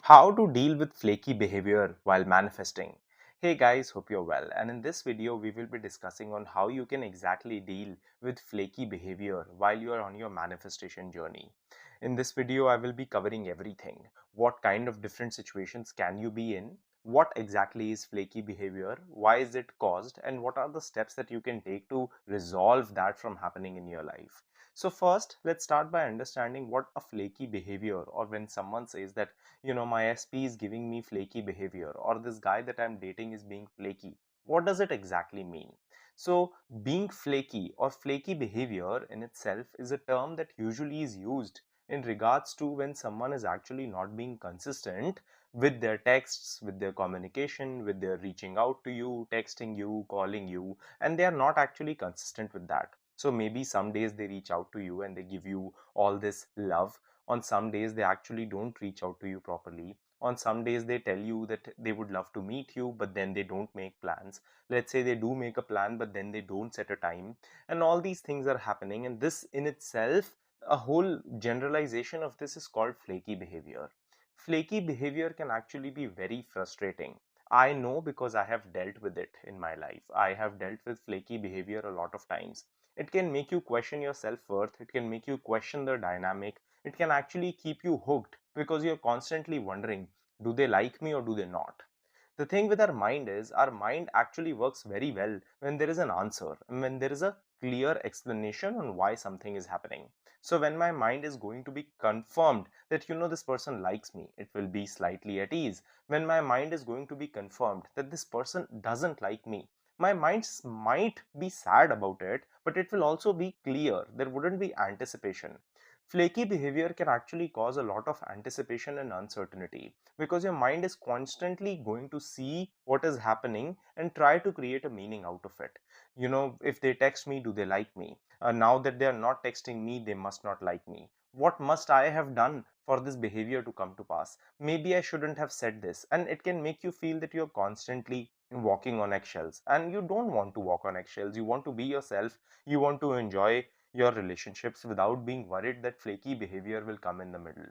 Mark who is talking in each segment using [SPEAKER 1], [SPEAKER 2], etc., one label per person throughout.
[SPEAKER 1] How to deal with flaky behavior while manifesting. Hey guys, hope you're well, and in this video we will be discussing on how you can exactly deal with flaky behavior while you are on your manifestation journey. In this video I will be covering everything. What kind of different situations can you be in? What exactly is flaky behavior? Why is it caused? And what are the steps that you can take to resolve that from happening in your life? So first, let's start by understanding what a flaky behavior, or when someone says that my SP is giving me flaky behavior, or this guy that I'm dating is being flaky. What does it exactly mean? So, being flaky or flaky behavior in itself is a term that usually is used in regards to when someone is actually not being consistent with their texts, with their communication, with their reaching out to you, texting you, calling you, and they are not actually consistent with that. So maybe some days they reach out to you and they give you all this love. On some days they actually don't reach out to you properly. On some days they tell you that they would love to meet you, but then they don't make plans. Let's say they do make a plan, but then they don't set a time, and all these things are happening, and this in itself, a whole generalization of this is called flaky behavior. Flaky behavior can actually be very frustrating. I know because I have dealt with it in my life. I have dealt with flaky behavior a lot of times. It can make you question your self-worth. It can make you question the dynamic. It can actually keep you hooked because you're constantly wondering, do they like me or do they not? The thing with our mind is, our mind actually works very well when there is an answer and when there is a clear explanation on why something is happening. So when my mind is going to be confirmed that this person likes me, it will be slightly at ease. When my mind is going to be confirmed that this person doesn't like me, my mind might be sad about it, but it will also be clear. There wouldn't be anticipation. Flaky behavior can actually cause a lot of anticipation and uncertainty because your mind is constantly going to see what is happening and try to create a meaning out of it. If they text me, do they like me? Now that they are not texting me, they must not like me. What must I have done for this behavior to come to pass? Maybe I shouldn't have said this. And it can make you feel that you're constantly walking on eggshells, and you don't want to walk on eggshells. You want to be yourself. You want to enjoy your relationships without being worried that flaky behavior will come in the middle.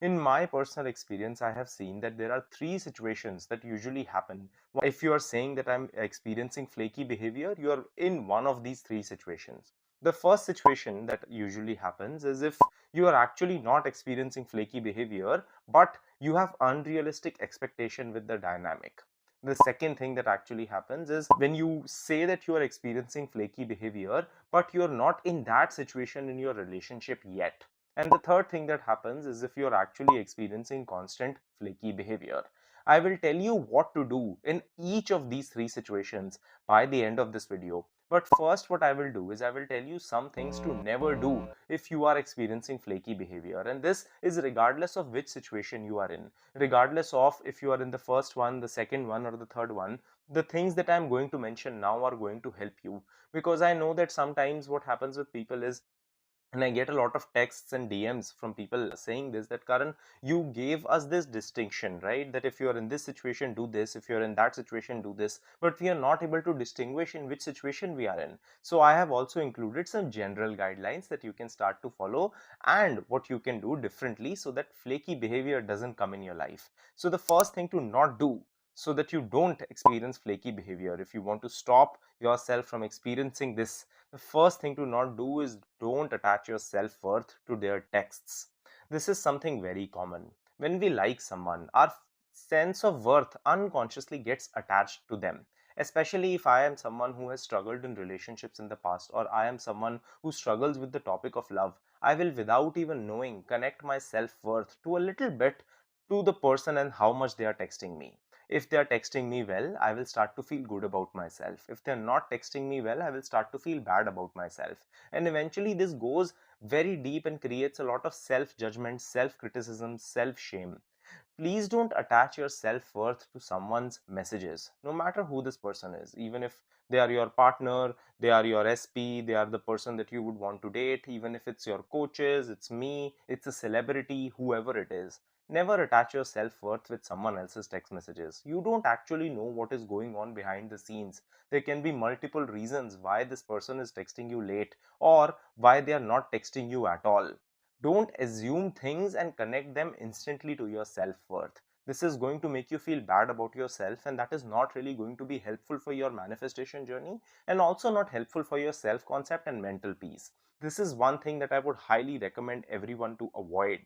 [SPEAKER 1] In my personal experience, I have seen that there are three situations that usually happen. If you are saying that I'm experiencing flaky behavior, you are in one of these three situations. The first situation that usually happens is if you are actually not experiencing flaky behavior, but you have unrealistic expectation with the dynamic. The second thing that actually happens is when you say that you are experiencing flaky behavior, but you're not in that situation in your relationship yet. And the third thing that happens is if you're actually experiencing constant flaky behavior. I will tell you what to do in each of these three situations by the end of this video. But first, what I will do is I will tell you some things to never do if you are experiencing flaky behavior. And this is regardless of which situation you are in, regardless of if you are in the first one, the second one, or the third one. The things that I'm going to mention now are going to help you, because I know that sometimes what happens with people is, and I get a lot of texts and DMs from people saying this, that Karan, you gave us this distinction, right? That if you're in this situation, do this. If you're in that situation, do this. But we are not able to distinguish in which situation we are in. So I have also included some general guidelines that you can start to follow and what you can do differently so that flaky behavior doesn't come in your life. So the first thing to not do, so that you don't experience flaky behavior, if you want to stop yourself from experiencing this, the first thing to not do is don't attach your self-worth to their texts. This is something very common. When we like someone, our sense of worth unconsciously gets attached to them. Especially if I am someone who has struggled in relationships in the past, or I am someone who struggles with the topic of love, I will, without even knowing, connect my self-worth to a little bit to the person and how much they are texting me. If they are texting me well, I will start to feel good about myself. If they're not texting me well, I will start to feel bad about myself. And eventually this goes very deep and creates a lot of self-judgment, self-criticism, self-shame. Please don't attach your self-worth to someone's messages, no matter who this person is. Even if they are your partner, they are your SP, they are the person that you would want to date, even if it's your coaches, it's me, it's a celebrity, whoever it is. Never attach your self-worth with someone else's text messages. You don't actually know what is going on behind the scenes. There can be multiple reasons why this person is texting you late, or why they are not texting you at all. Don't assume things and connect them instantly to your self-worth. This is going to make you feel bad about yourself, and that is not really going to be helpful for your manifestation journey, and also not helpful for your self concept and mental peace. This is one thing that I would highly recommend everyone to avoid.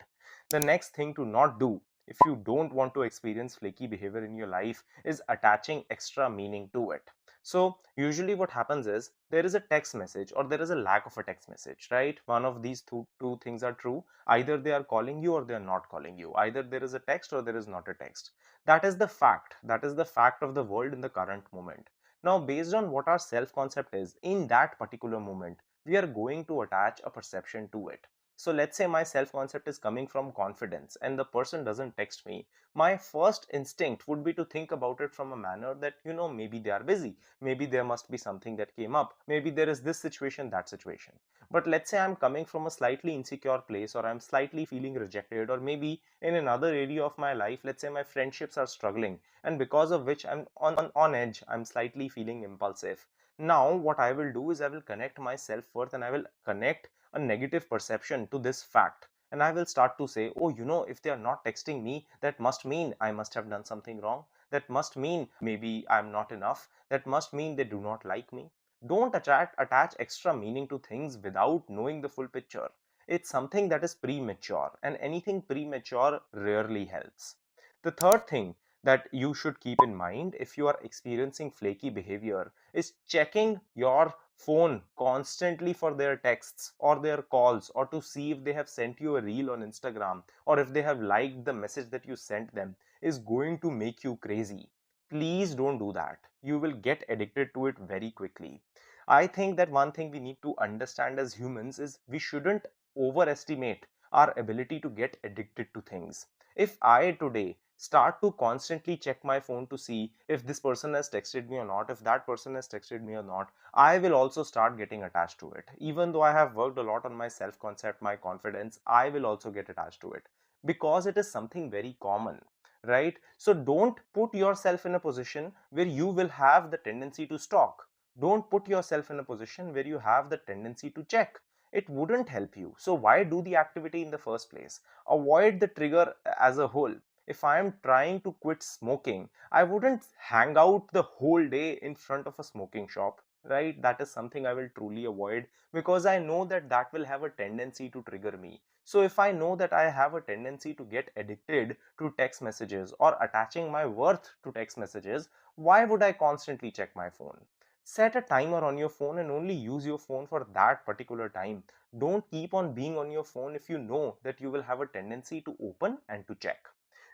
[SPEAKER 1] The next thing to not do if you don't want to experience flaky behavior in your life is attaching extra meaning to it. So usually what happens is there is a text message or there is a lack of a text message, right? One of these two things are true. Either they are calling you or they are not calling you. Either there is a text or there is not a text. That is the fact. That is the fact of the world in the current moment. Now, based on what our self concept is in that particular moment, we are going to attach a perception to it. So let's say my self concept is coming from confidence and the person doesn't text me. My first instinct would be to think about it from a manner that, maybe they are busy. Maybe there must be something that came up. Maybe there is this situation, that situation. But let's say I'm coming from a slightly insecure place, or I'm slightly feeling rejected, or maybe in another area of my life, let's say my friendships are struggling, and because of which I'm on edge, I'm slightly feeling impulsive. Now, what I will do is I will connect my self-worth and I will connect a negative perception to this fact. And I will start to say, oh, if they are not texting me, that must mean I must have done something wrong. That must mean maybe I'm not enough. That must mean they do not like me. Don't attach extra meaning to things without knowing the full picture. It's something that is premature, and anything premature rarely helps. The third thing that you should keep in mind if you are experiencing flaky behavior is checking your phone constantly for their texts or their calls, or to see if they have sent you a reel on Instagram or if they have liked the message that you sent them is going to make you crazy. Please don't do that. You will get addicted to it very quickly. I think that one thing we need to understand as humans is we shouldn't overestimate our ability to get addicted to things. If I today start to constantly check my phone to see if this person has texted me or not, if that person has texted me or not, I will also start getting attached to it. Even though I have worked a lot on my self concept, my confidence, I will also get attached to it because it is something very common, right? So don't put yourself in a position where you will have the tendency to stalk. Don't put yourself in a position where you have the tendency to check. It wouldn't help you. So why do the activity in the first place? Avoid the trigger as a whole. If I am trying to quit smoking, I wouldn't hang out the whole day in front of a smoking shop, right? That is something I will truly avoid because I know that that will have a tendency to trigger me. So if I know that I have a tendency to get addicted to text messages or attaching my worth to text messages, why would I constantly check my phone? Set a timer on your phone and only use your phone for that particular time. Don't keep on being on your phone if you know that you will have a tendency to open and to check.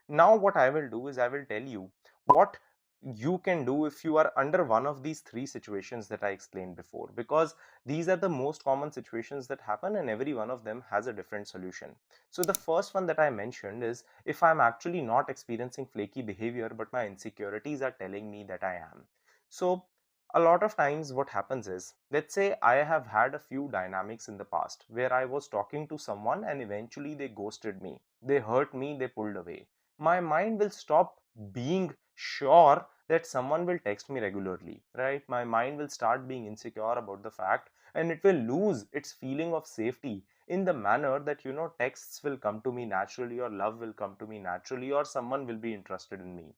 [SPEAKER 1] Now what I will do is I will tell you what you can do if you are under one of these three situations that I explained before, because these are the most common situations that happen and every one of them has a different solution. So the first one that I mentioned is if I'm actually not experiencing flaky behavior but my insecurities are telling me that I am. So a lot of times what happens is, let's say I have had a few dynamics in the past where I was talking to someone and eventually they ghosted me, they hurt me, they pulled away. My mind will stop being sure that someone will text me regularly, right? My mind will start being insecure about the fact, and it will lose its feeling of safety in the manner that, texts will come to me naturally, or love will come to me naturally, or someone will be interested in me.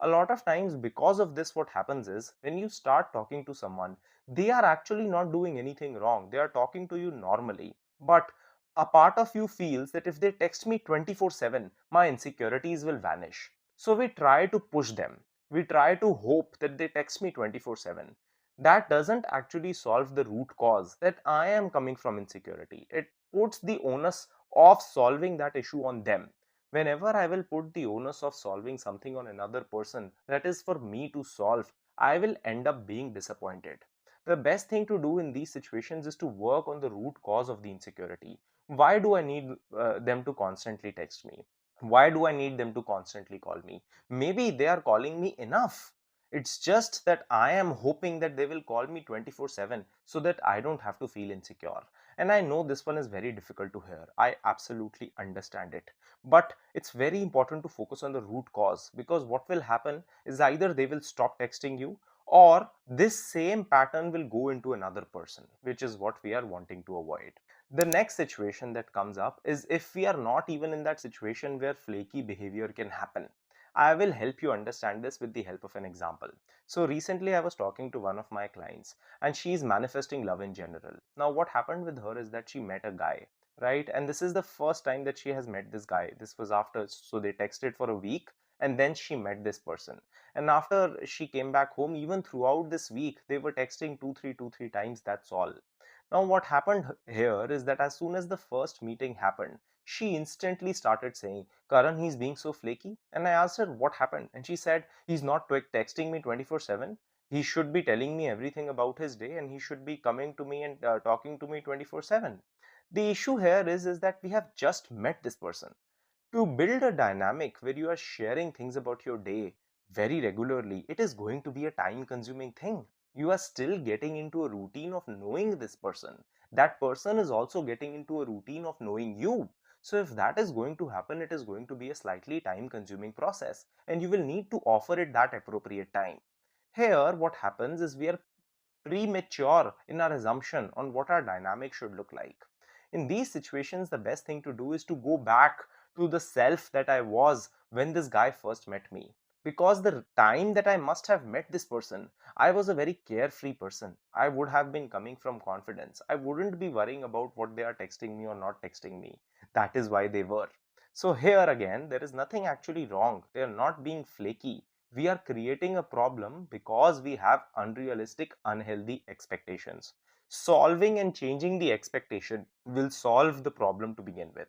[SPEAKER 1] A lot of times because of this, what happens is when you start talking to someone, they are actually not doing anything wrong, they are talking to you normally, but a part of you feels that if they text me 24/7, my insecurities will vanish. So we try to push them, we try to hope that they text me 24/7. That doesn't actually solve the root cause, that I am coming from insecurity. It puts the onus of solving that issue on them. Whenever I will put the onus of solving something on another person that is for me to solve, I will end up being disappointed. The best thing to do in these situations is to work on the root cause of the insecurity. Why do I need them to constantly text me? Why do I need them to constantly call me? Maybe they are calling me enough. It's just that I am hoping that they will call me 24/7 so that I don't have to feel insecure. And I know this one is very difficult to hear. I absolutely understand it. But it's very important to focus on the root cause, because what will happen is either they will stop texting you or this same pattern will go into another person, which is what we are wanting to avoid. The next situation that comes up is if we are not even in that situation where flaky behavior can happen. I will help you understand this with the help of an example. So recently I was talking to one of my clients and she is manifesting love in general. Now what happened with her is that she met a guy, right? And this is the first time that she has met this guy. This was after, so they texted for a week and then she met this person. And after she came back home, even throughout this week, they were texting two, three times, that's all. Now, what happened here is that as soon as the first meeting happened, she instantly started saying, Karan, he's being so flaky. And I asked her, what happened? And she said, he's not texting me 24/7. He should be telling me everything about his day and he should be coming to me and talking to me 24/7. The issue here is that we have just met this person. To build a dynamic where you are sharing things about your day very regularly, it is going to be a time consuming thing. You are still getting into a routine of knowing this person. That person is also getting into a routine of knowing you. So if that is going to happen, it is going to be a slightly time consuming process and you will need to offer it that appropriate time. Here, what happens is we are premature in our assumption on what our dynamic should look like. In these situations, the best thing to do is to go back to the self that I was when this guy first met me. Because the time that I must have met this person, I was a very carefree person. I would have been coming from confidence. I wouldn't be worrying about what they are texting me or not texting me. That is why they were. So here again, there is nothing actually wrong. They are not being flaky. We are creating a problem because we have unrealistic, unhealthy expectations. Solving and changing the expectation will solve the problem to begin with.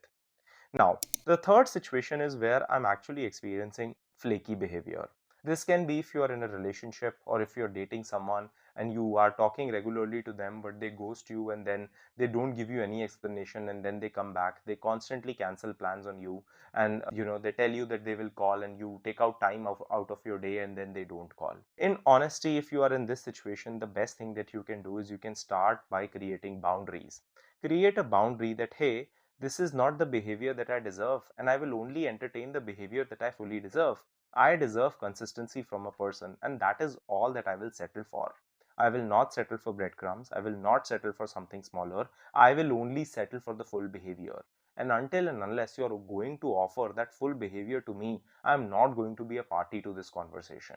[SPEAKER 1] Now, the third situation is where I'm actually experiencing flaky behavior. This can be if you are in a relationship or if you're dating someone and you are talking regularly to them, but they ghost you and then they don't give you any explanation and then they come back. They constantly cancel plans on you and they tell you that they will call and you take out time out of your day and then they don't call. In honesty, if you are in this situation, the best thing that you can do is you can start by creating boundaries. Create a boundary that, hey, this is not the behavior that I deserve, and I will only entertain the behavior that I fully deserve. I deserve consistency from a person, and that is all that I will settle for. I will not settle for breadcrumbs. I will not settle for something smaller. I will only settle for the full behavior. And until and unless you are going to offer that full behavior to me, I am not going to be a party to this conversation.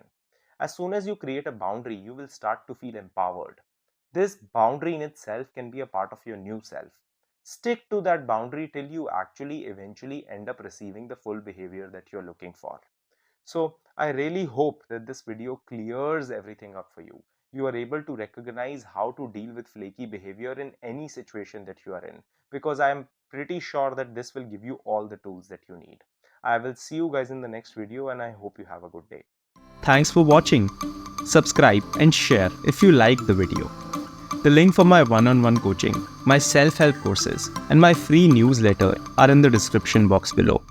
[SPEAKER 1] As soon as you create a boundary, you will start to feel empowered. This boundary in itself can be a part of your new self. Stick to that boundary till you actually eventually end up receiving the full behavior that you're looking for. So I really hope that this video clears everything up for you. You are able to recognize how to deal with flaky behavior in any situation that you are in, because I am pretty sure that this will give you all the tools that you need. I will see you guys in the next video and I hope you have a good day.
[SPEAKER 2] Thanks for watching. Subscribe and share if you like the video. The link for my one-on-one coaching, my self-help courses, and my free newsletter are in the description box below.